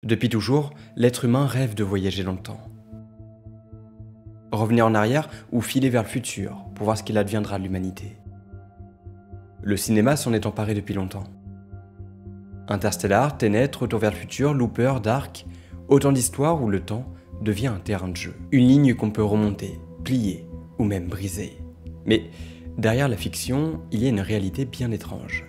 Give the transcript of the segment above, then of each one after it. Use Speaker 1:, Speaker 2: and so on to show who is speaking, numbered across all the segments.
Speaker 1: Depuis toujours, l'être humain rêve de voyager dans le temps. Revenir en arrière ou filer vers le futur pour voir ce qu'il adviendra de l'humanité. Le cinéma s'en est emparé depuis longtemps. Interstellar, Tenet, Retour vers le futur, Looper, Dark, autant d'histoires où le temps devient un terrain de jeu. Une ligne qu'on peut remonter, plier ou même briser. Mais derrière la fiction, il y a une réalité bien étrange.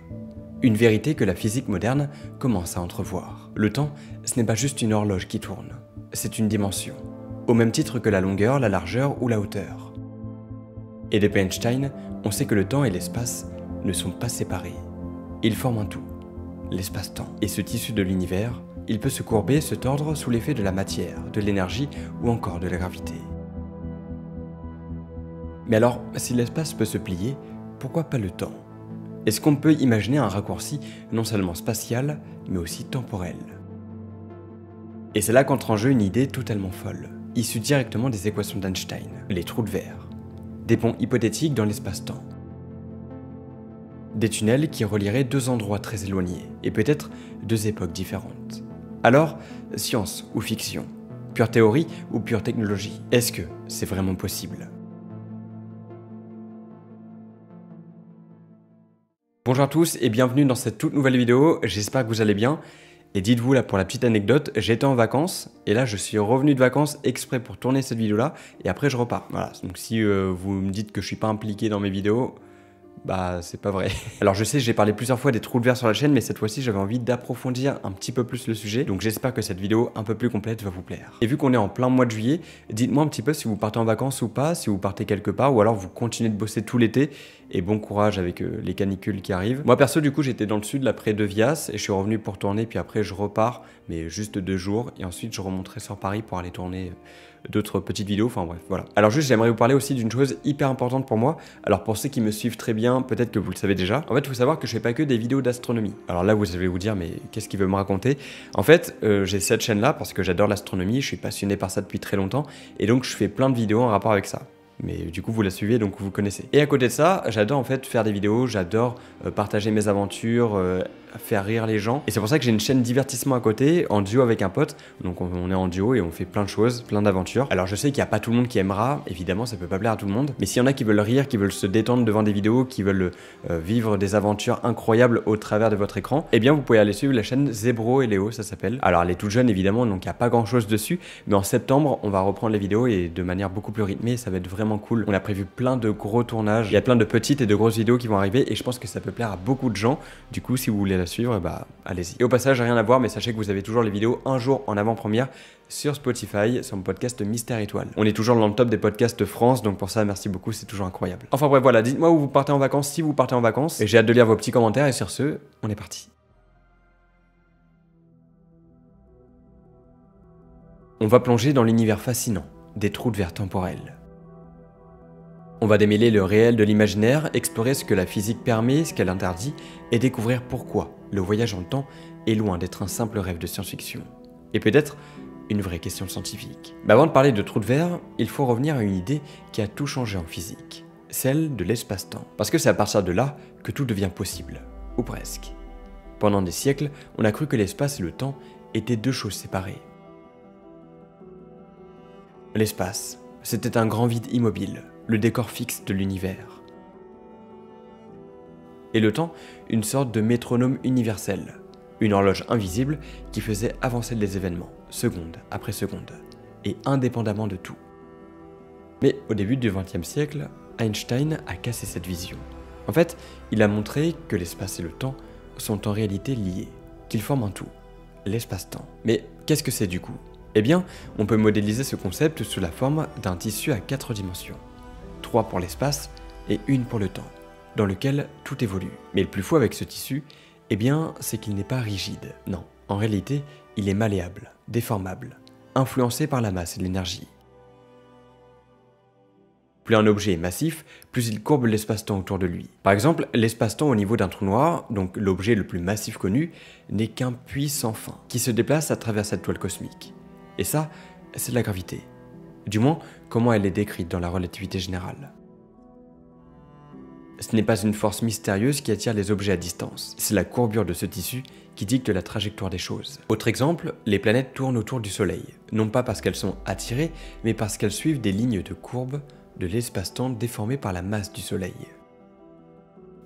Speaker 1: Une vérité que la physique moderne commence à entrevoir. Le temps, ce n'est pas juste une horloge qui tourne, c'est une dimension, au même titre que la longueur, la largeur ou la hauteur. Et depuis Einstein, on sait que le temps et l'espace ne sont pas séparés. Ils forment un tout, l'espace-temps. Et ce tissu de l'univers, il peut se courber, se tordre sous l'effet de la matière, de l'énergie ou encore de la gravité. Mais alors, si l'espace peut se plier, pourquoi pas le temps ? Est-ce qu'on peut imaginer un raccourci non seulement spatial, mais aussi temporel ? Et c'est là qu'entre en jeu une idée totalement folle, issue directement des équations d'Einstein, les trous de verre. Des ponts hypothétiques dans l'espace-temps. Des tunnels qui relieraient deux endroits très éloignés, et peut-être deux époques différentes. Alors, science ou fiction ? Pure théorie ou pure technologie ? Est-ce que c'est vraiment possible ? Bonjour à tous et bienvenue dans cette toute nouvelle vidéo, j'espère que vous allez bien. Et dites-vous là pour la petite anecdote, j'étais en vacances et là je suis revenu de vacances exprès pour tourner cette vidéo là et après je repars. Voilà, donc si vous me dites que je suis pas impliqué dans mes vidéos, bah c'est pas vrai. Alors je sais, j'ai parlé plusieurs fois des trous de verre sur la chaîne, mais cette fois-ci j'avais envie d'approfondir un petit peu plus le sujet, donc j'espère que cette vidéo un peu plus complète va vous plaire. Et vu qu'on est en plein mois de juillet, dites-moi un petit peu si vous partez en vacances ou pas, si vous partez quelque part, ou alors vous continuez de bosser tout l'été, et bon courage avec les canicules qui arrivent. Moi perso du coup j'étais dans le sud là près de Vias, et je suis revenu pour tourner, puis après je repars, mais juste 2 jours, et ensuite je remonterai sur Paris pour aller tourner d'autres petites vidéos, enfin bref, voilà. Alors juste, j'aimerais vous parler aussi d'une chose hyper importante pour moi. Alors pour ceux qui me suivent très bien, peut-être que vous le savez déjà. En fait, il faut savoir que je fais pas que des vidéos d'astronomie. Alors là, vous allez vous dire, mais qu'est-ce qu'il veut me raconter ? En fait, j'ai cette chaîne-là parce que j'adore l'astronomie, je suis passionné par ça depuis très longtemps, et donc je fais plein de vidéos en rapport avec ça. Mais du coup vous la suivez donc vous connaissez. Et à côté de ça, j'adore en fait faire des vidéos, j'adore partager mes aventures, faire rire les gens. Et c'est pour ça que j'ai une chaîne divertissement à côté, en duo avec un pote. Donc on est en duo et on fait plein de choses, plein d'aventures. Alors je sais qu'il n'y a pas tout le monde qui aimera, évidemment ça peut pas plaire à tout le monde. Mais s'il y en a qui veulent rire, qui veulent se détendre devant des vidéos, qui veulent vivre des aventures incroyables au travers de votre écran, eh bien vous pouvez aller suivre la chaîne Zebro et Léo, ça s'appelle. Alors elle est toute jeune évidemment, donc il n'y a pas grand chose dessus. Mais en septembre, on va reprendre les vidéos et de manière beaucoup plus rythmée, ça va être vraiment cool. On a prévu plein de gros tournages, il y a plein de petites et de grosses vidéos qui vont arriver et je pense que ça peut plaire à beaucoup de gens. Du coup, si vous voulez la suivre, bah allez-y. Et au passage, rien à voir, mais sachez que vous avez toujours les vidéos un jour en avant-première sur Spotify, sur mon podcast Mystère Étoile. On est toujours dans le top des podcasts France, donc pour ça, merci beaucoup, c'est toujours incroyable. Enfin bref, voilà, dites-moi où vous partez en vacances, si vous partez en vacances, et j'ai hâte de lire vos petits commentaires, et sur ce, on est parti. On va plonger dans l'univers fascinant des trous de verre temporels. On va démêler le réel de l'imaginaire, explorer ce que la physique permet, ce qu'elle interdit, et découvrir pourquoi le voyage en temps est loin d'être un simple rêve de science-fiction. Et peut-être une vraie question scientifique. Mais avant de parler de trous de verre, il faut revenir à une idée qui a tout changé en physique, celle de l'espace-temps. Parce que c'est à partir de là que tout devient possible, ou presque. Pendant des siècles, on a cru que l'espace et le temps étaient deux choses séparées. L'espace, c'était un grand vide immobile, le décor fixe de l'univers. Et le temps, une sorte de métronome universel, une horloge invisible qui faisait avancer les événements, seconde après seconde, et indépendamment de tout. Mais au début du XXe siècle, Einstein a cassé cette vision. En fait, il a montré que l'espace et le temps sont en réalité liés, qu'ils forment un tout, l'espace-temps. Mais qu'est-ce que c'est du coup ? Eh bien, on peut modéliser ce concept sous la forme d'un tissu à 4 dimensions. 3 pour l'espace et 1 pour le temps, dans lequel tout évolue. Mais le plus fou avec ce tissu, eh bien, c'est qu'il n'est pas rigide. Non, en réalité, il est malléable, déformable, influencé par la masse et l'énergie. Plus un objet est massif, plus il courbe l'espace-temps autour de lui. Par exemple, l'espace-temps au niveau d'un trou noir, donc l'objet le plus massif connu, n'est qu'un puits sans fin, qui se déplace à travers cette toile cosmique. Et ça, c'est la gravité. Du moins, comment elle est décrite dans la relativité générale. Ce n'est pas une force mystérieuse qui attire les objets à distance, c'est la courbure de ce tissu qui dicte la trajectoire des choses. Autre exemple, les planètes tournent autour du Soleil, non pas parce qu'elles sont attirées, mais parce qu'elles suivent des lignes de courbe de l'espace-temps déformées par la masse du Soleil.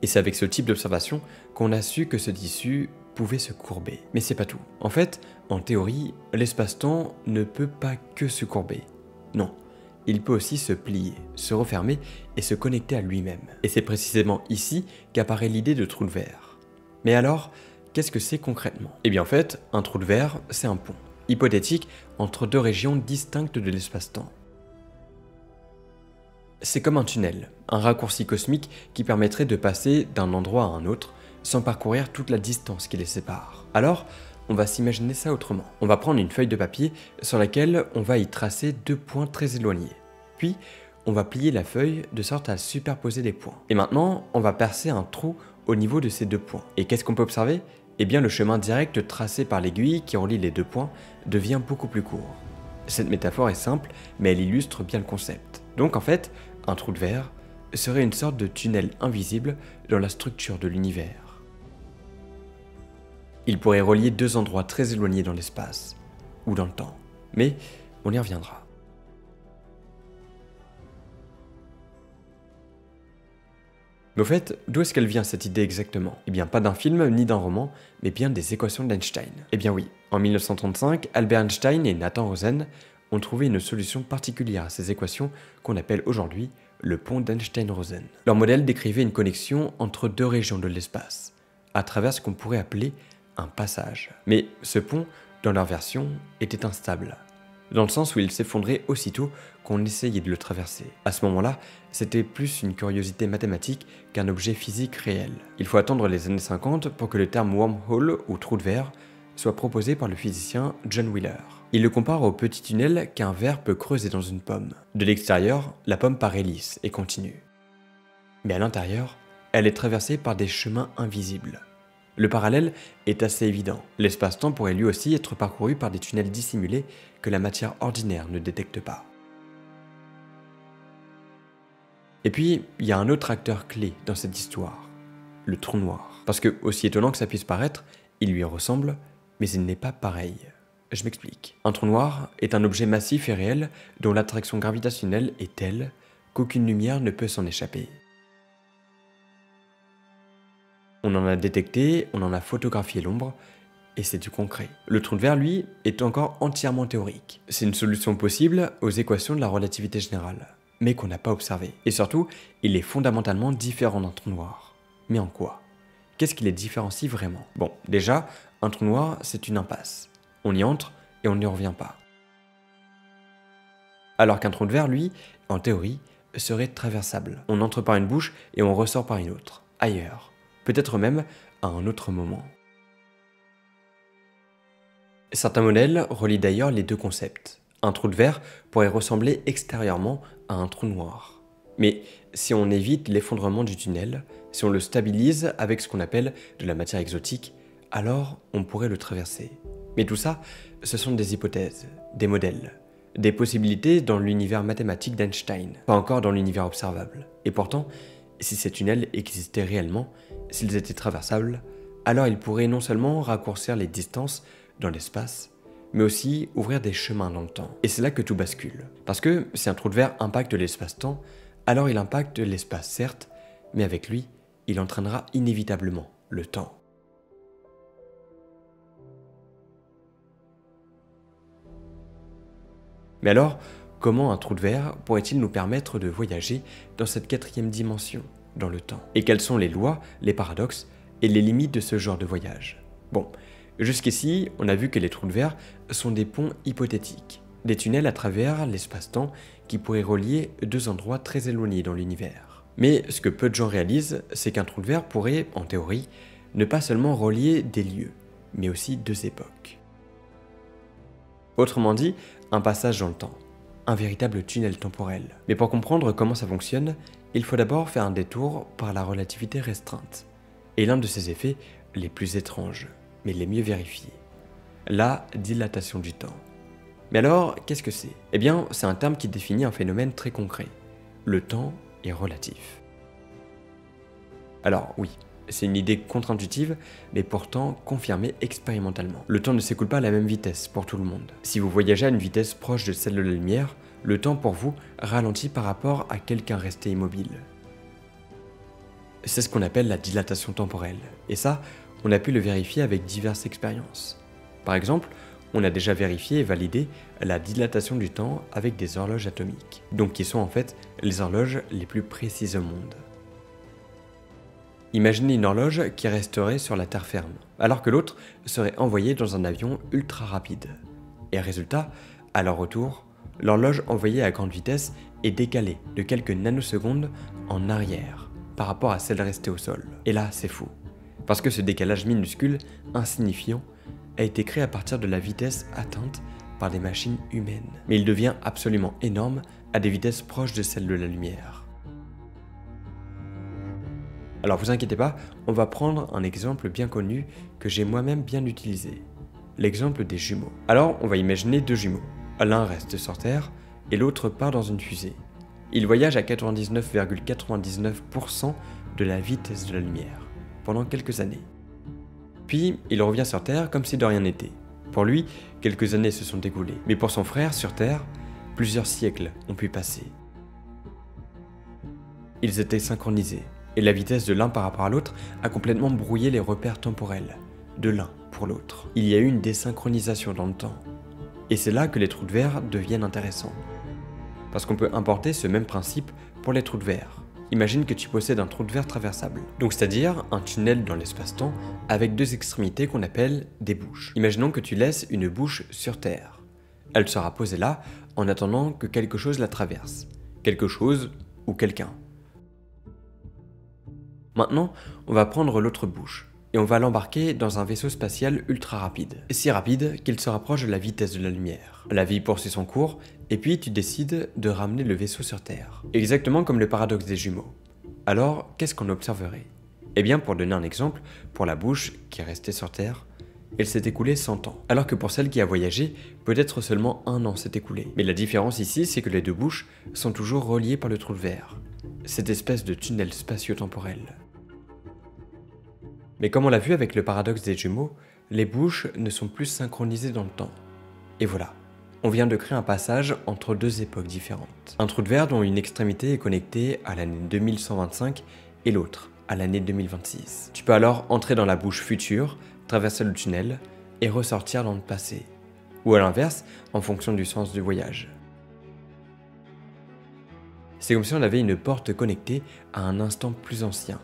Speaker 1: Et c'est avec ce type d'observation qu'on a su que ce tissu pouvait se courber. Mais c'est pas tout. En fait, en théorie, l'espace-temps ne peut pas que se courber. Non, il peut aussi se plier, se refermer et se connecter à lui-même. Et c'est précisément ici qu'apparaît l'idée de trou de verre. Mais alors, qu'est-ce que c'est concrètement? Eh bien en fait, un trou de verre, c'est un pont, hypothétique, entre deux régions distinctes de l'espace-temps. C'est comme un tunnel, un raccourci cosmique qui permettrait de passer d'un endroit à un autre sans parcourir toute la distance qui les sépare. Alors, on va s'imaginer ça autrement. On va prendre une feuille de papier sur laquelle on va y tracer deux points très éloignés. Puis, on va plier la feuille de sorte à superposer les points. Et maintenant, on va percer un trou au niveau de ces deux points. Et qu'est-ce qu'on peut observer? Eh bien, le chemin direct tracé par l'aiguille qui relie les deux points devient beaucoup plus court. Cette métaphore est simple, mais elle illustre bien le concept. Donc en fait, un trou de verre serait une sorte de tunnel invisible dans la structure de l'univers. Il pourrait relier deux endroits très éloignés dans l'espace, ou dans le temps, mais on y reviendra. Mais au fait, d'où est-ce qu'elle vient cette idée exactement? Eh bien pas d'un film ni d'un roman, mais bien des équations d'Einstein. Eh bien oui, en 1935, Albert Einstein et Nathan Rosen ont trouvé une solution particulière à ces équations qu'on appelle aujourd'hui le pont d'Einstein-Rosen. Leur modèle décrivait une connexion entre deux régions de l'espace, à travers ce qu'on pourrait appeler un passage. Mais ce pont, dans leur version, était instable, dans le sens où il s'effondrait aussitôt qu'on essayait de le traverser. À ce moment-là, c'était plus une curiosité mathématique qu'un objet physique réel. Il faut attendre les années 50 pour que le terme wormhole ou trou de verre soit proposé par le physicien John Wheeler. Il le compare au petit tunnel qu'un verre peut creuser dans une pomme. De l'extérieur, la pomme paraît lisse et continue. Mais à l'intérieur, elle est traversée par des chemins invisibles. Le parallèle est assez évident. L'espace-temps pourrait lui aussi être parcouru par des tunnels dissimulés que la matière ordinaire ne détecte pas. Et puis, il y a un autre acteur clé dans cette histoire, le trou noir. Parce que, aussi étonnant que ça puisse paraître, il lui ressemble, mais il n'est pas pareil. Je m'explique. Un trou noir est un objet massif et réel dont l'attraction gravitationnelle est telle qu'aucune lumière ne peut s'en échapper. On en a détecté, on en a photographié l'ombre, et c'est du concret. Le trou de verre, lui, est encore entièrement théorique. C'est une solution possible aux équations de la relativité générale, mais qu'on n'a pas observée. Et surtout, il est fondamentalement différent d'un trou noir. Mais en quoi? Qu'est-ce qui les différencie vraiment? Bon, déjà, un trou noir, c'est une impasse. On y entre et on n'y revient pas. Alors qu'un trou de verre, lui, en théorie, serait traversable. On entre par une bouche et on ressort par une autre, ailleurs. Peut-être même à un autre moment. Certains modèles relient d'ailleurs les deux concepts. Un trou de verre pourrait ressembler extérieurement à un trou noir. Mais si on évite l'effondrement du tunnel, si on le stabilise avec ce qu'on appelle de la matière exotique, alors on pourrait le traverser. Mais tout ça, ce sont des hypothèses, des modèles, des possibilités dans l'univers mathématique d'Einstein, pas encore dans l'univers observable. Et pourtant, si ces tunnels existaient réellement, s'ils étaient traversables, alors ils pourraient non seulement raccourcir les distances dans l'espace, mais aussi ouvrir des chemins dans le temps. Et c'est là que tout bascule. Parce que si un trou de verre impacte l'espace-temps, alors il impacte l'espace certes, mais avec lui, il entraînera inévitablement le temps. Mais alors, comment un trou de verre pourrait-il nous permettre de voyager dans cette quatrième dimension, dans le temps? Et quelles sont les lois, les paradoxes et les limites de ce genre de voyage? Bon, jusqu'ici, on a vu que les trous de verre sont des ponts hypothétiques, des tunnels à travers l'espace-temps qui pourraient relier deux endroits très éloignés dans l'univers. Mais ce que peu de gens réalisent, c'est qu'un trou de verre pourrait, en théorie, ne pas seulement relier des lieux, mais aussi deux époques. Autrement dit, un passage dans le temps, un véritable tunnel temporel. Mais pour comprendre comment ça fonctionne, il faut d'abord faire un détour par la relativité restreinte, et l'un de ses effets les plus étranges, mais les mieux vérifiés, la dilatation du temps. Mais alors, qu'est-ce que c'est? Eh bien, c'est un terme qui définit un phénomène très concret. Le temps est relatif. Alors oui, c'est une idée contre-intuitive, mais pourtant confirmée expérimentalement. Le temps ne s'écoule pas à la même vitesse pour tout le monde. Si vous voyagez à une vitesse proche de celle de la lumière, le temps pour vous ralentit par rapport à quelqu'un resté immobile. C'est ce qu'on appelle la dilatation temporelle, et ça, on a pu le vérifier avec diverses expériences. Par exemple, on a déjà vérifié et validé la dilatation du temps avec des horloges atomiques, donc qui sont en fait les horloges les plus précises au monde. Imaginez une horloge qui resterait sur la terre ferme, alors que l'autre serait envoyée dans un avion ultra rapide. Et résultat, à leur retour, l'horloge envoyée à grande vitesse est décalée de quelques nanosecondes en arrière par rapport à celle restée au sol. Et là, c'est fou, parce que ce décalage minuscule, insignifiant, a été créé à partir de la vitesse atteinte par des machines humaines. Mais il devient absolument énorme à des vitesses proches de celles de la lumière. Alors vous inquiétez pas, on va prendre un exemple bien connu que j'ai moi-même bien utilisé. L'exemple des jumeaux. Alors on va imaginer deux jumeaux. L'un reste sur Terre et l'autre part dans une fusée. Il voyage à 99,99% de la vitesse de la lumière pendant quelques années. Puis il revient sur Terre comme si de rien n'était. Pour lui, quelques années se sont écoulées. Mais pour son frère sur Terre, plusieurs siècles ont pu passer. Ils étaient synchronisés. Et la vitesse de l'un par rapport à l'autre a complètement brouillé les repères temporels, de l'un pour l'autre. Il y a eu une désynchronisation dans le temps. Et c'est là que les trous de verre deviennent intéressants. Parce qu'on peut importer ce même principe pour les trous de verre. Imagine que tu possèdes un trou de verre traversable, donc c'est-à-dire un tunnel dans l'espace-temps avec deux extrémités qu'on appelle des bouches. Imaginons que tu laisses une bouche sur Terre. Elle sera posée là en attendant que quelque chose la traverse. Quelque chose ou quelqu'un. Maintenant, on va prendre l'autre bouche et on va l'embarquer dans un vaisseau spatial ultra rapide. Si rapide qu'il se rapproche de la vitesse de la lumière. La vie poursuit son cours et puis tu décides de ramener le vaisseau sur Terre. Exactement comme le paradoxe des jumeaux. Alors, qu'est-ce qu'on observerait? Eh bien, pour donner un exemple, pour la bouche qui est restée sur Terre, elle s'est écoulée 100 ans. Alors que pour celle qui a voyagé, peut-être seulement 1 an s'est écoulé. Mais la différence ici, c'est que les deux bouches sont toujours reliées par le trou de verre. Cette espèce de tunnel spatio-temporel. Mais comme on l'a vu avec le paradoxe des jumeaux, les bouches ne sont plus synchronisées dans le temps. Et voilà, on vient de créer un passage entre deux époques différentes. Un trou de verre dont une extrémité est connectée à l'année 2125 et l'autre à l'année 2026. Tu peux alors entrer dans la bouche future, traverser le tunnel et ressortir dans le passé. Ou à l'inverse, en fonction du sens du voyage. C'est comme si on avait une porte connectée à un instant plus ancien.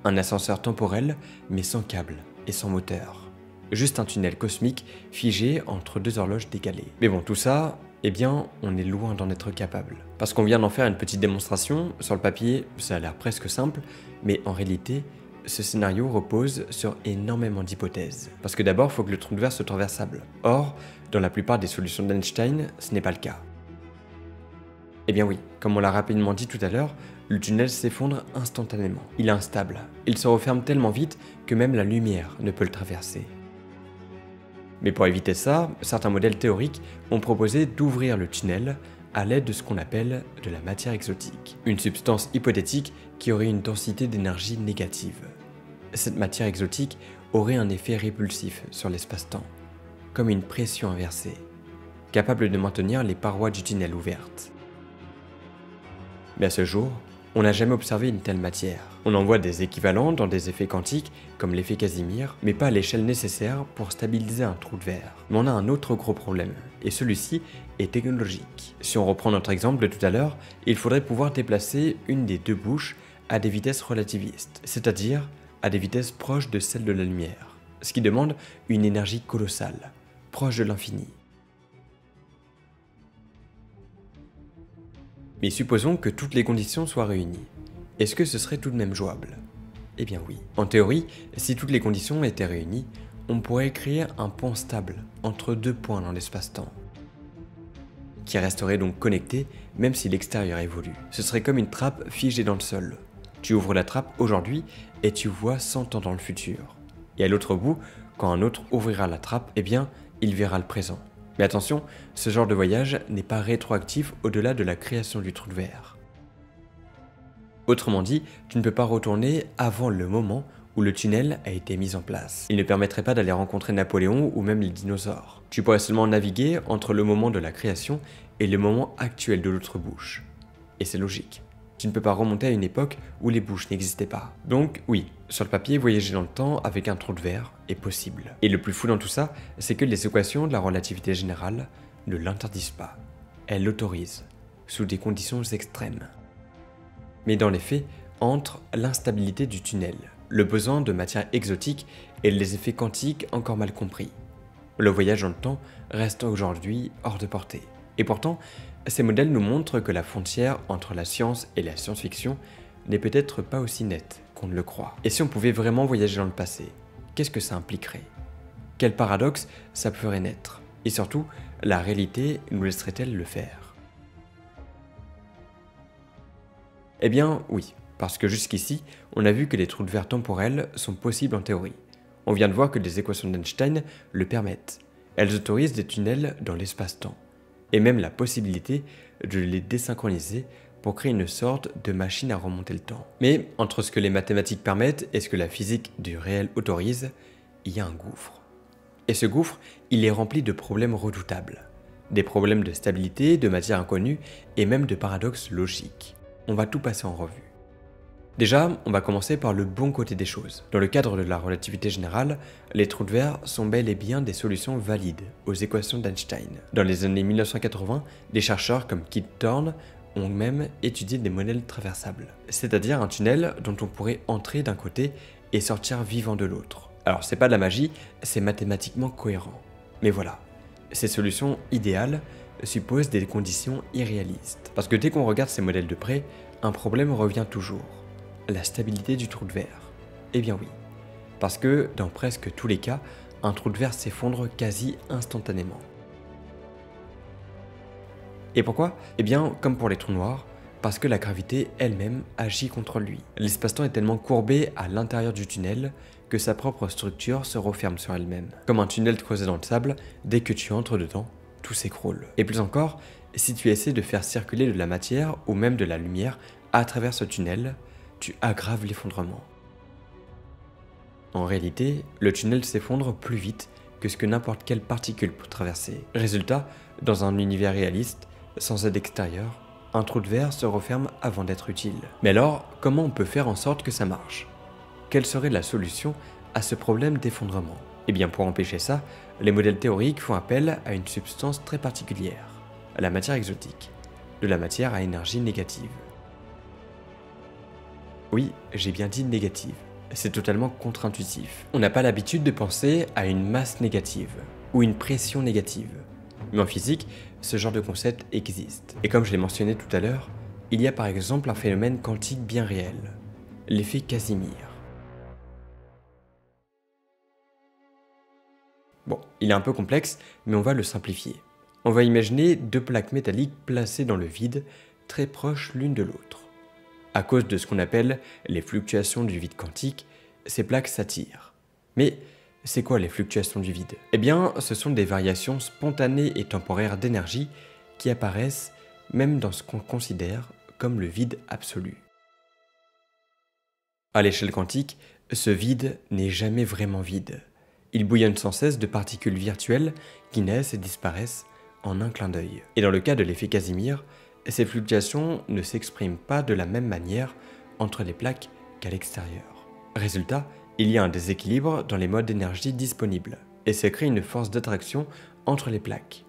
Speaker 1: Un ascenseur temporel, mais sans câble et sans moteur. Juste un tunnel cosmique figé entre deux horloges décalées. Mais bon, tout ça, eh bien, on est loin d'en être capable. Parce qu'on vient d'en faire une petite démonstration, sur le papier, ça a l'air presque simple, mais en réalité, ce scénario repose sur énormément d'hypothèses. Parce que d'abord, il faut que le trou de verre soit traversable. Or, dans la plupart des solutions d'Einstein, ce n'est pas le cas. Eh bien oui, comme on l'a rapidement dit tout à l'heure, le tunnel s'effondre instantanément. Il est instable. Il se referme tellement vite que même la lumière ne peut le traverser. Mais pour éviter ça, certains modèles théoriques ont proposé d'ouvrir le tunnel à l'aide de ce qu'on appelle de la matière exotique. Une substance hypothétique qui aurait une densité d'énergie négative. Cette matière exotique aurait un effet répulsif sur l'espace-temps, comme une pression inversée, capable de maintenir les parois du tunnel ouvertes. Mais à ce jour, on n'a jamais observé une telle matière. On en voit des équivalents dans des effets quantiques, comme l'effet Casimir, mais pas à l'échelle nécessaire pour stabiliser un trou de verre. Mais on a un autre gros problème, et celui-ci est technologique. Si on reprend notre exemple de tout à l'heure, il faudrait pouvoir déplacer une des deux bouches à des vitesses relativistes, c'est-à-dire à des vitesses proches de celles de la lumière, ce qui demande une énergie colossale, proche de l'infini. Mais supposons que toutes les conditions soient réunies. Est-ce que ce serait tout de même jouable? Eh bien oui. En théorie, si toutes les conditions étaient réunies, on pourrait créer un pont stable entre deux points dans l'espace-temps, qui resterait donc connecté même si l'extérieur évolue. Ce serait comme une trappe figée dans le sol. Tu ouvres la trappe aujourd'hui et tu vois 100 ans dans le futur. Et à l'autre bout, quand un autre ouvrira la trappe, eh bien, il verra le présent. Mais attention, ce genre de voyage n'est pas rétroactif au-delà de la création du trou de verre. Autrement dit, tu ne peux pas retourner avant le moment où le tunnel a été mis en place. Il ne permettrait pas d'aller rencontrer Napoléon ou même les dinosaures. Tu pourrais seulement naviguer entre le moment de la création et le moment actuel de l'autre bouche. Et c'est logique. Tu ne peux pas remonter à une époque où les bouches n'existaient pas. Donc oui, sur le papier, voyager dans le temps avec un trou de verre est possible. Et le plus fou dans tout ça, c'est que les équations de la relativité générale ne l'interdisent pas. Elles l'autorisent, sous des conditions extrêmes. Mais dans les faits, entre l'instabilité du tunnel, le besoin de matière exotique et les effets quantiques encore mal compris, le voyage dans le temps reste aujourd'hui hors de portée. Et pourtant, ces modèles nous montrent que la frontière entre la science et la science-fiction n'est peut-être pas aussi nette qu'on ne le croit. Et si on pouvait vraiment voyager dans le passé, qu'est-ce que ça impliquerait? Quel paradoxe ça ferait naître? Et surtout, la réalité nous laisserait-elle le faire? Eh bien oui, parce que jusqu'ici, on a vu que les trous de verre temporels sont possibles en théorie. On vient de voir que les équations d'Einstein le permettent. Elles autorisent des tunnels dans l'espace-temps, et même la possibilité de les désynchroniser pour créer une sorte de machine à remonter le temps. Mais entre ce que les mathématiques permettent et ce que la physique du réel autorise, il y a un gouffre. Et ce gouffre, il est rempli de problèmes redoutables. Des problèmes de stabilité, de matière inconnue et même de paradoxes logiques. On va tout passer en revue. Déjà, on va commencer par le bon côté des choses. Dans le cadre de la relativité générale, les trous de verre sont bel et bien des solutions valides aux équations d'Einstein. Dans les années 1980, des chercheurs comme Kip Thorne ont même étudié des modèles traversables, c'est-à-dire un tunnel dont on pourrait entrer d'un côté et sortir vivant de l'autre. Alors c'est pas de la magie, c'est mathématiquement cohérent. Mais voilà, ces solutions idéales supposent des conditions irréalistes. Parce que dès qu'on regarde ces modèles de près, un problème revient toujours. La stabilité du trou de verre. Eh bien oui, parce que dans presque tous les cas, un trou de verre s'effondre quasi instantanément. Et pourquoi? Eh bien, comme pour les trous noirs, parce que la gravité elle-même agit contre lui. L'espace-temps est tellement courbé à l'intérieur du tunnel que sa propre structure se referme sur elle-même. Comme un tunnel creusé dans le sable, dès que tu entres dedans, tout s'écroule. Et plus encore, si tu essaies de faire circuler de la matière ou même de la lumière à travers ce tunnel, tu aggraves l'effondrement. En réalité, le tunnel s'effondre plus vite que ce que n'importe quelle particule peut traverser. Résultat, dans un univers réaliste, sans aide extérieure, un trou de verre se referme avant d'être utile. Mais alors, comment on peut faire en sorte que ça marche? Quelle serait la solution à ce problème d'effondrement? Eh bien, pour empêcher ça, les modèles théoriques font appel à une substance très particulière, à la matière exotique, de la matière à énergie négative. Oui, j'ai bien dit négative. C'est totalement contre-intuitif. On n'a pas l'habitude de penser à une masse négative ou une pression négative. Mais en physique, ce genre de concept existe. Et comme je l'ai mentionné tout à l'heure, il y a par exemple un phénomène quantique bien réel, l'effet Casimir. Bon, il est un peu complexe, mais on va le simplifier. On va imaginer deux plaques métalliques placées dans le vide, très proches l'une de l'autre. À cause de ce qu'on appelle les fluctuations du vide quantique, ces plaques s'attirent. Mais c'est quoi les fluctuations du vide? Eh bien, ce sont des variations spontanées et temporaires d'énergie qui apparaissent même dans ce qu'on considère comme le vide absolu. À l'échelle quantique, ce vide n'est jamais vraiment vide. Il bouillonne sans cesse de particules virtuelles qui naissent et disparaissent en un clin d'œil. Et dans le cas de l'effet Casimir, ces fluctuations ne s'expriment pas de la même manière entre les plaques qu'à l'extérieur. Résultat, il y a un déséquilibre dans les modes d'énergie disponibles, et ça crée une force d'attraction entre les plaques.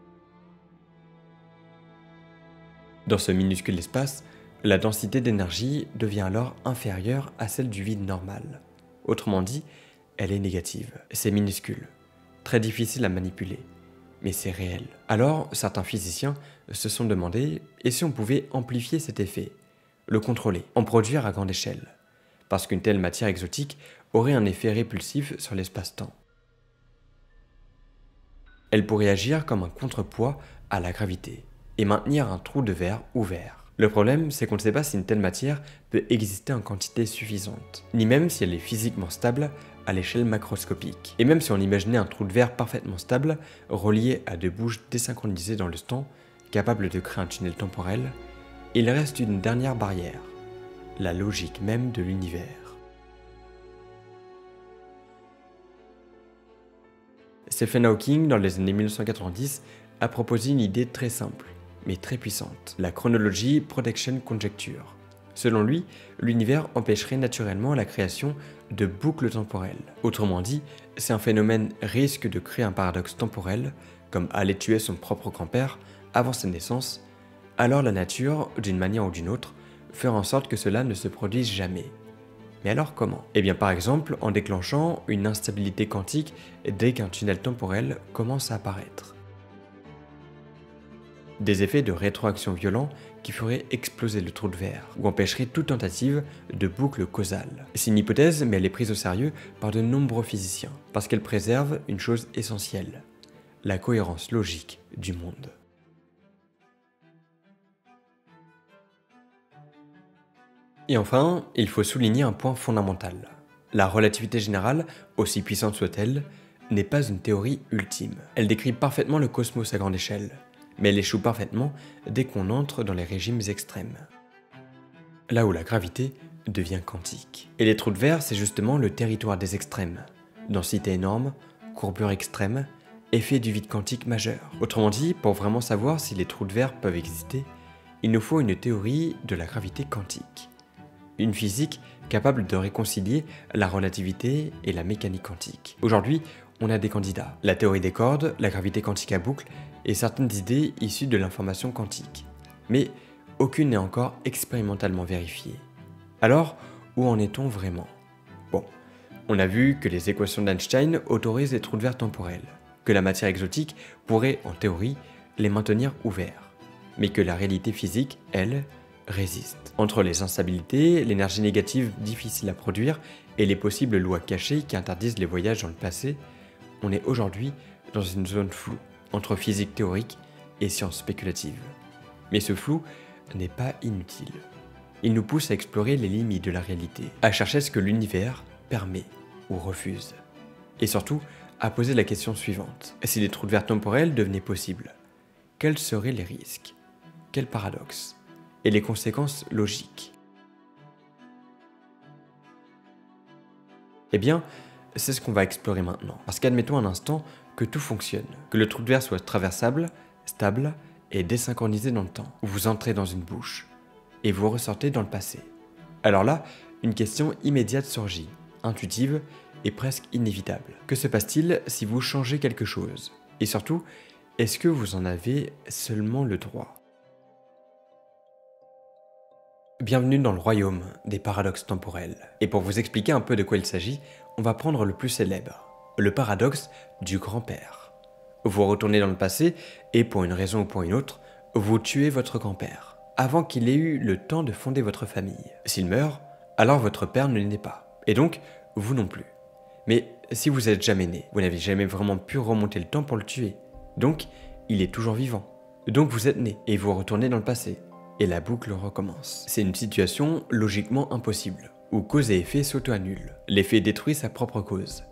Speaker 1: Dans ce minuscule espace, la densité d'énergie devient alors inférieure à celle du vide normal. Autrement dit, elle est négative. C'est minuscule, très difficile à manipuler, mais c'est réel. Alors, certains physiciens se sont demandé et si on pouvait amplifier cet effet, le contrôler, en produire à grande échelle, parce qu'une telle matière exotique aurait un effet répulsif sur l'espace-temps. Elle pourrait agir comme un contrepoids à la gravité et maintenir un trou de verre ouvert. Le problème, c'est qu'on ne sait pas si une telle matière peut exister en quantité suffisante, ni même si elle est physiquement stable à l'échelle macroscopique. Et même si on imaginait un trou de verre parfaitement stable, relié à deux bouches désynchronisées dans le temps, capable de créer un tunnel temporel, il reste une dernière barrière, la logique même de l'univers. Stephen Hawking, dans les années 1990, a proposé une idée très simple, mais très puissante, la chronology protection conjecture. Selon lui, l'univers empêcherait naturellement la création de boucles temporelles. Autrement dit, si un phénomène risque de créer un paradoxe temporel, comme aller tuer son propre grand-père avant sa naissance, alors la nature, d'une manière ou d'une autre, fera en sorte que cela ne se produise jamais. Mais alors comment? Eh bien par exemple en déclenchant une instabilité quantique dès qu'un tunnel temporel commence à apparaître. Des effets de rétroaction violents qui feraient exploser le trou de verre ou empêcheraient toute tentative de boucle causale. C'est une hypothèse, mais elle est prise au sérieux par de nombreux physiciens, parce qu'elle préserve une chose essentielle, la cohérence logique du monde. Et enfin, il faut souligner un point fondamental. La relativité générale, aussi puissante soit-elle, n'est pas une théorie ultime. Elle décrit parfaitement le cosmos à grande échelle, mais elle échoue parfaitement dès qu'on entre dans les régimes extrêmes. Là où la gravité devient quantique. Et les trous de verre, c'est justement le territoire des extrêmes. Densité énorme, courbure extrême, effet du vide quantique majeur. Autrement dit, pour vraiment savoir si les trous de verre peuvent exister, il nous faut une théorie de la gravité quantique. Une physique capable de réconcilier la relativité et la mécanique quantique. Aujourd'hui, on a des candidats. La théorie des cordes, la gravité quantique à boucle et certaines idées issues de l'information quantique. Mais aucune n'est encore expérimentalement vérifiée. Alors, où en est-on vraiment? Bon, on a vu que les équations d'Einstein autorisent les trous de verre temporels, que la matière exotique pourrait, en théorie, les maintenir ouverts, mais que la réalité physique, elle, résiste. Entre les instabilités, l'énergie négative difficile à produire et les possibles lois cachées qui interdisent les voyages dans le passé, on est aujourd'hui dans une zone floue, entre physique théorique et science spéculative. Mais ce flou n'est pas inutile. Il nous pousse à explorer les limites de la réalité, à chercher ce que l'univers permet ou refuse. Et surtout, à poser la question suivante. Si les trous de verre temporels devenaient possibles, quels seraient les risques? Quels paradoxes? Et les conséquences logiques? Eh bien, c'est ce qu'on va explorer maintenant. Parce qu'admettons un instant que tout fonctionne, que le trou de verre soit traversable, stable et désynchronisé dans le temps. Vous entrez dans une bouche et vous ressortez dans le passé. Alors là, une question immédiate surgit, intuitive et presque inévitable. Que se passe-t-il si vous changez quelque chose? Et surtout, est-ce que vous en avez seulement le droit? Bienvenue dans le royaume des paradoxes temporels. Et pour vous expliquer un peu de quoi il s'agit, on va prendre le plus célèbre, le paradoxe du grand-père. Vous retournez dans le passé et pour une raison ou pour une autre, vous tuez votre grand-père, avant qu'il ait eu le temps de fonder votre famille. S'il meurt, alors votre père ne naît pas, et donc vous non plus. Mais si vous n'êtes jamais né, vous n'avez jamais vraiment pu remonter le temps pour le tuer. Donc, il est toujours vivant. Donc vous êtes né et vous retournez dans le passé. Et la boucle recommence. C'est une situation logiquement impossible, où cause et effet s'auto-annulent. L'effet détruit sa propre cause.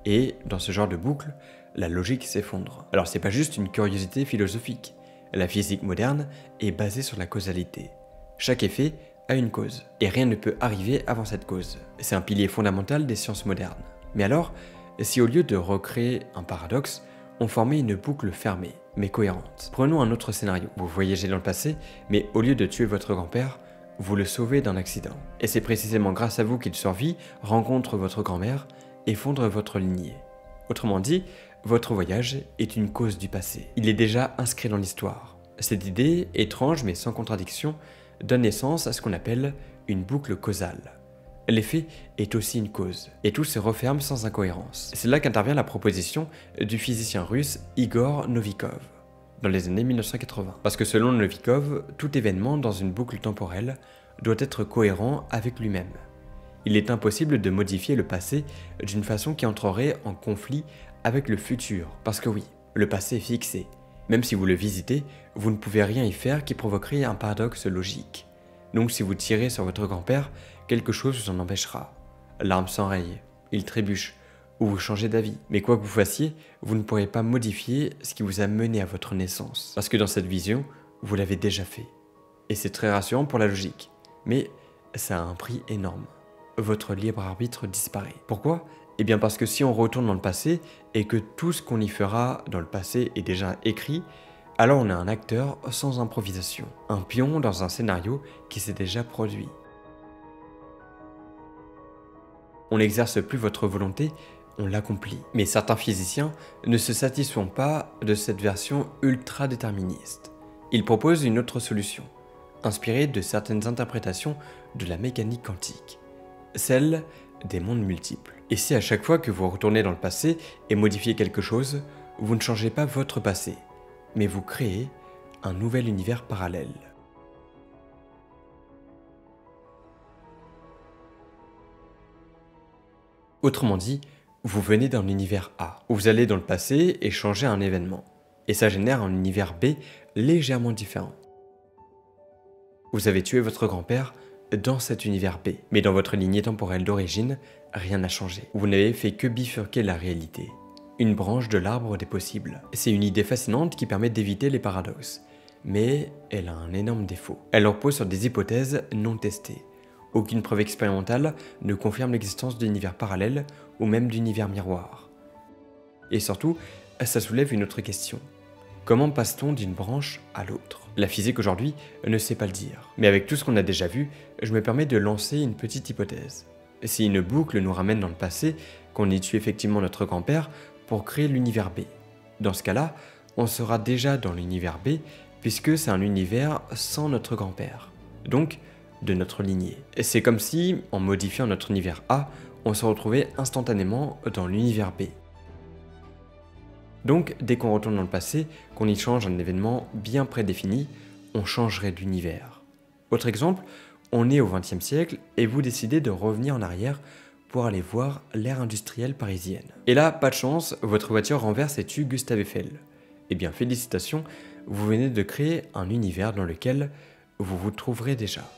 Speaker 1: Et, dans ce genre de boucle, la logique s'effondre. Alors c'est pas juste une curiosité philosophique. La physique moderne est basée sur la causalité. Chaque effet a une cause, et rien ne peut arriver avant cette cause. C'est un pilier fondamental des sciences modernes. Mais alors, si au lieu de recréer un paradoxe, on formait une boucle fermée, mais cohérente. Prenons un autre scénario. Vous voyagez dans le passé, mais au lieu de tuer votre grand-père, vous le sauvez d'un accident. Et c'est précisément grâce à vous qu'il survit, rencontre votre grand-mère et fonde votre lignée. Autrement dit, votre voyage est une cause du passé. Il est déjà inscrit dans l'histoire. Cette idée, étrange mais sans contradiction, donne naissance à ce qu'on appelle une boucle causale. L'effet est aussi une cause, et tout se referme sans incohérence. C'est là qu'intervient la proposition du physicien russe Igor Novikov, dans les années 1980. Parce que selon Novikov, tout événement dans une boucle temporelle doit être cohérent avec lui-même. Il est impossible de modifier le passé d'une façon qui entrerait en conflit avec le futur, parce que oui, le passé est fixé. Même si vous le visitez, vous ne pouvez rien y faire qui provoquerait un paradoxe logique. Donc si vous tirez sur votre grand-père, quelque chose vous en empêchera. L'arme s'enraye, il trébuche, ou vous changez d'avis. Mais quoi que vous fassiez, vous ne pourrez pas modifier ce qui vous a mené à votre naissance. Parce que dans cette vision, vous l'avez déjà fait. Et c'est très rassurant pour la logique. Mais ça a un prix énorme. Votre libre arbitre disparaît. Pourquoi? Eh bien parce que si on retourne dans le passé et que tout ce qu'on y fera dans le passé est déjà écrit, alors on est un acteur sans improvisation, un pion dans un scénario qui s'est déjà produit. On n'exerce plus votre volonté, on l'accomplit. Mais certains physiciens ne se satisfont pas de cette version ultra déterministe. Ils proposent une autre solution, inspirée de certaines interprétations de la mécanique quantique, celle des mondes multiples. Et si à chaque fois que vous retournez dans le passé et modifiez quelque chose, vous ne changez pas votre passé, mais vous créez un nouvel univers parallèle. Autrement dit, vous venez d'un univers A, où vous allez dans le passé et changez un événement. Et ça génère un univers B légèrement différent. Vous avez tué votre grand-père dans cet univers B, mais dans votre lignée temporelle d'origine, rien n'a changé. Vous n'avez fait que bifurquer la réalité. Une branche de l'arbre des possibles. C'est une idée fascinante qui permet d'éviter les paradoxes. Mais elle a un énorme défaut. Elle repose sur des hypothèses non testées. Aucune preuve expérimentale ne confirme l'existence d'univers parallèles ou même d'univers miroirs. Et surtout, ça soulève une autre question. Comment passe-t-on d'une branche à l'autre? La physique aujourd'hui ne sait pas le dire. Mais avec tout ce qu'on a déjà vu, je me permets de lancer une petite hypothèse. Si une boucle nous ramène dans le passé, qu'on ait tué effectivement notre grand-père pour créer l'univers B. Dans ce cas-là, on sera déjà dans l'univers B puisque c'est un univers sans notre grand-père. Donc, de notre lignée. C'est comme si, en modifiant notre univers A, on se retrouvait instantanément dans l'univers B. Donc, dès qu'on retourne dans le passé, qu'on y change un événement bien prédéfini, on changerait d'univers. Autre exemple, on est au XXe siècle et vous décidez de revenir en arrière pour aller voir l'ère industrielle parisienne. Et là, pas de chance, votre voiture renverse et tue Gustave Eiffel. Eh bien, félicitations, vous venez de créer un univers dans lequel vous vous trouverez déjà.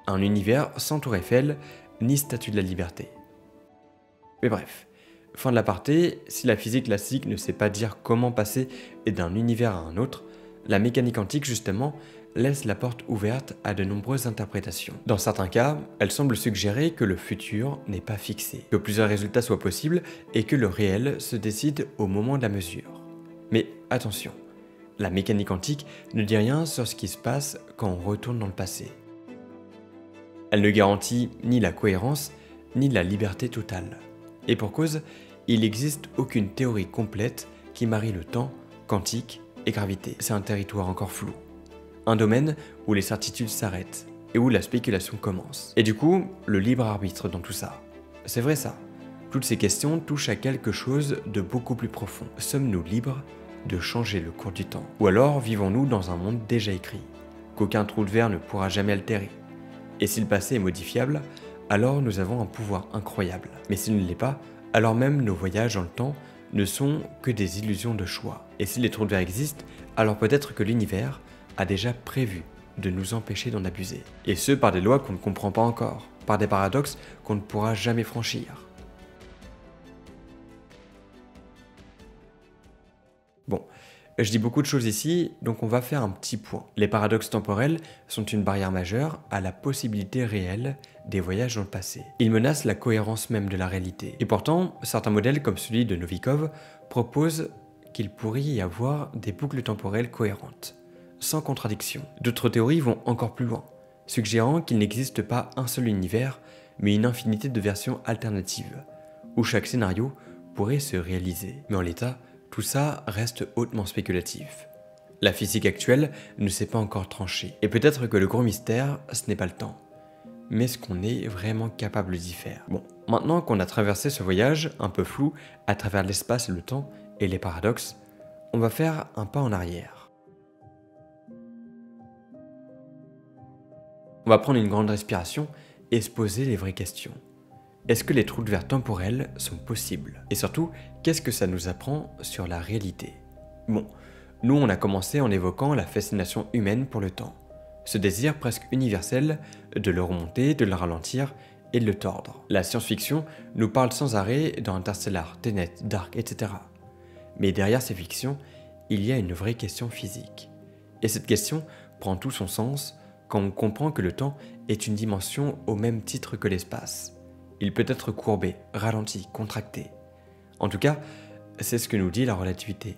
Speaker 1: Un univers sans tour Eiffel, ni statue de la liberté. Mais bref, fin de l'aparté, si la physique classique ne sait pas dire comment passer d'un univers à un autre, la mécanique quantique justement laisse la porte ouverte à de nombreuses interprétations. Dans certains cas, elle semble suggérer que le futur n'est pas fixé, que plusieurs résultats soient possibles et que le réel se décide au moment de la mesure. Mais attention, la mécanique quantique ne dit rien sur ce qui se passe quand on retourne dans le passé. Elle ne garantit ni la cohérence, ni la liberté totale. Et pour cause, il n'existe aucune théorie complète qui marie le temps, quantique et gravité. C'est un territoire encore flou. Un domaine où les certitudes s'arrêtent et où la spéculation commence. Et du coup, le libre arbitre dans tout ça. C'est vrai ça. Toutes ces questions touchent à quelque chose de beaucoup plus profond. Sommes-nous libres de changer le cours du temps? Ou alors vivons-nous dans un monde déjà écrit, qu'aucun trou de verre ne pourra jamais altérer? Et si le passé est modifiable, alors nous avons un pouvoir incroyable. Mais s'il ne l'est pas, alors même nos voyages dans le temps ne sont que des illusions de choix. Et si les trous de verre existent, alors peut-être que l'univers a déjà prévu de nous empêcher d'en abuser. Et ce, par des lois qu'on ne comprend pas encore, par des paradoxes qu'on ne pourra jamais franchir. Bon, je dis beaucoup de choses ici, donc on va faire un petit point. Les paradoxes temporels sont une barrière majeure à la possibilité réelle des voyages dans le passé. Ils menacent la cohérence même de la réalité. Et pourtant, certains modèles comme celui de Novikov proposent qu'il pourrait y avoir des boucles temporelles cohérentes, sans contradiction. D'autres théories vont encore plus loin, suggérant qu'il n'existe pas un seul univers, mais une infinité de versions alternatives, où chaque scénario pourrait se réaliser. Mais en l'état, tout ça reste hautement spéculatif. La physique actuelle ne s'est pas encore tranchée. Et peut-être que le gros mystère, ce n'est pas le temps, mais ce qu'on est vraiment capable d'y faire. Bon, maintenant qu'on a traversé ce voyage un peu flou à travers l'espace, le temps et les paradoxes, on va faire un pas en arrière. On va prendre une grande respiration et se poser les vraies questions. Est-ce que les trous de verre temporels sont possibles? Et surtout, qu'est-ce que ça nous apprend sur la réalité? Bon, nous on a commencé en évoquant la fascination humaine pour le temps. Ce désir presque universel de le remonter, de le ralentir et de le tordre. La science-fiction nous parle sans arrêt dans Interstellar, Tenet, Dark, etc. Mais derrière ces fictions, il y a une vraie question physique. Et cette question prend tout son sens quand on comprend que le temps est une dimension au même titre que l'espace. Il peut être courbé, ralenti, contracté. En tout cas, c'est ce que nous dit la relativité.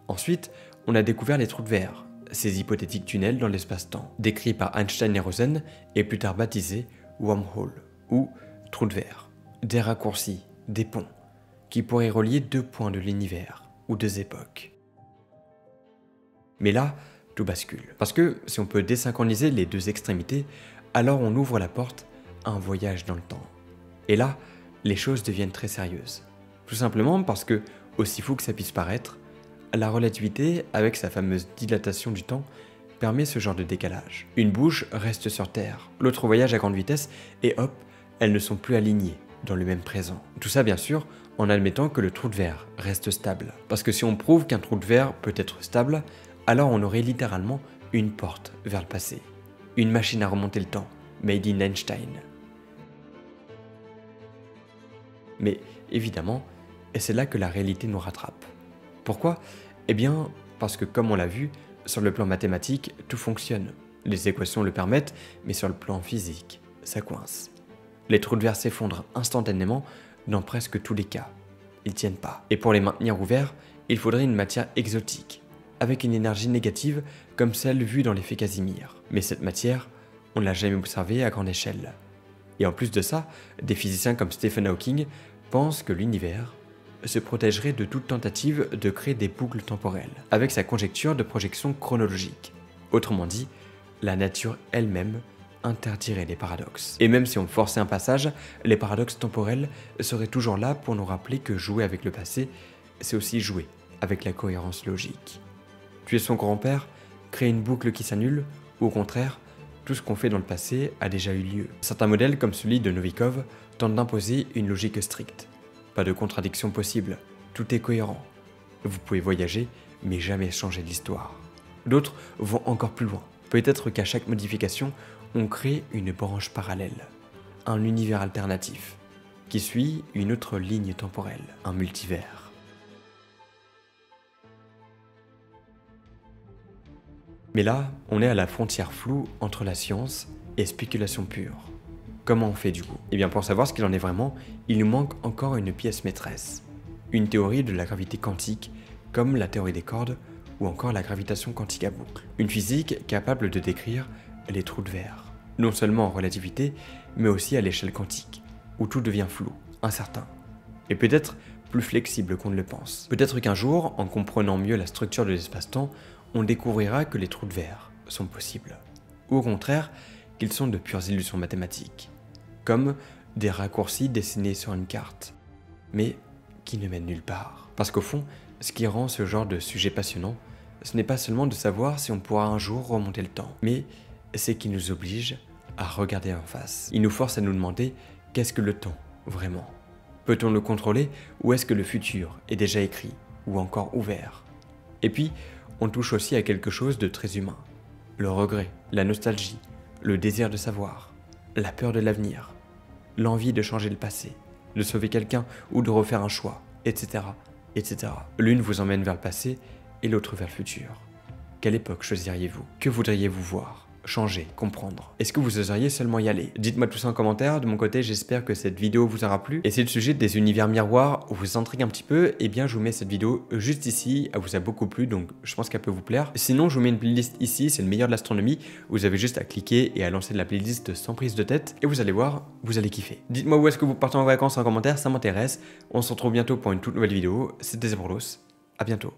Speaker 1: Ensuite, on a découvert les trous de verre, ces hypothétiques tunnels dans l'espace-temps, décrits par Einstein et Rosen et plus tard baptisés wormhole ou trous de verre. Des raccourcis, des ponts, qui pourraient relier deux points de l'univers ou deux époques. Mais là, tout bascule. Parce que si on peut désynchroniser les deux extrémités, alors on ouvre la porte à un voyage dans le temps. Et là, les choses deviennent très sérieuses. Tout simplement parce que, aussi fou que ça puisse paraître, la relativité, avec sa fameuse dilatation du temps, permet ce genre de décalage. Une bouche reste sur Terre, l'autre voyage à grande vitesse, et hop, elles ne sont plus alignées dans le même présent. Tout ça bien sûr en admettant que le trou de verre reste stable. Parce que si on prouve qu'un trou de verre peut être stable, alors on aurait littéralement une porte vers le passé. Une machine à remonter le temps, made in Einstein. Mais évidemment, et c'est là que la réalité nous rattrape. Pourquoi ? Eh bien, parce que comme on l'a vu, sur le plan mathématique, tout fonctionne. Les équations le permettent, mais sur le plan physique, ça coince. Les trous de verre s'effondrent instantanément dans presque tous les cas. Ils tiennent pas. Et pour les maintenir ouverts, il faudrait une matière exotique, avec une énergie négative comme celle vue dans l'effet Casimir. Mais cette matière, on ne l'a jamais observée à grande échelle. Et en plus de ça, des physiciens comme Stephen Hawking pensent que l'univers se protégerait de toute tentative de créer des boucles temporelles, avec sa conjecture de projection chronologique. Autrement dit, la nature elle-même interdirait les paradoxes. Et même si on forçait un passage, les paradoxes temporels seraient toujours là pour nous rappeler que jouer avec le passé, c'est aussi jouer avec la cohérence logique. Tuer son grand-père, créer une boucle qui s'annule, ou au contraire, tout ce qu'on fait dans le passé a déjà eu lieu. Certains modèles, comme celui de Novikov, tentent d'imposer une logique stricte. Pas de contradiction possible, tout est cohérent. Vous pouvez voyager, mais jamais changer l'histoire. D'autres vont encore plus loin. Peut-être qu'à chaque modification, on crée une branche parallèle, un univers alternatif, qui suit une autre ligne temporelle, un multivers. Mais là, on est à la frontière floue entre la science et spéculation pure. Comment on fait du coup ? Eh bien pour savoir ce qu'il en est vraiment, il nous manque encore une pièce maîtresse. Une théorie de la gravité quantique, comme la théorie des cordes ou encore la gravitation quantique à boucle. Une physique capable de décrire les trous de verre, non seulement en relativité, mais aussi à l'échelle quantique, où tout devient flou, incertain, et peut-être plus flexible qu'on ne le pense. Peut-être qu'un jour, en comprenant mieux la structure de l'espace-temps, on découvrira que les trous de verre sont possibles, ou au contraire, qu'ils sont de pures illusions mathématiques, comme des raccourcis dessinés sur une carte, mais qui ne mènent nulle part. Parce qu'au fond, ce qui rend ce genre de sujet passionnant, ce n'est pas seulement de savoir si on pourra un jour remonter le temps, mais c'est qu'il nous oblige à regarder en face. Il nous force à nous demander qu'est-ce que le temps, vraiment ? Peut-on le contrôler ou est-ce que le futur est déjà écrit ou encore ouvert ? Et puis, on touche aussi à quelque chose de très humain. Le regret, la nostalgie, le désir de savoir, la peur de l'avenir, l'envie de changer le passé, de sauver quelqu'un ou de refaire un choix, etc., etc. L'une vous emmène vers le passé et l'autre vers le futur. Quelle époque choisiriez-vous ? Que voudriez-vous voir ? Changer, comprendre. Est-ce que vous oseriez seulement y aller ? Dites-moi tout ça en commentaire. De mon côté, j'espère que cette vidéo vous aura plu. Et si le sujet des univers miroirs vous intrigue un petit peu, eh bien je vous mets cette vidéo juste ici. Elle vous a beaucoup plu, donc je pense qu'elle peut vous plaire. Sinon, je vous mets une playlist ici, c'est le meilleur de l'astronomie. Vous avez juste à cliquer et à lancer la playlist sans prise de tête. Et vous allez voir, vous allez kiffer. Dites-moi où est-ce que vous partez en vacances en commentaire, ça m'intéresse. On se retrouve bientôt pour une toute nouvelle vidéo. C'était Zebrolos. À bientôt.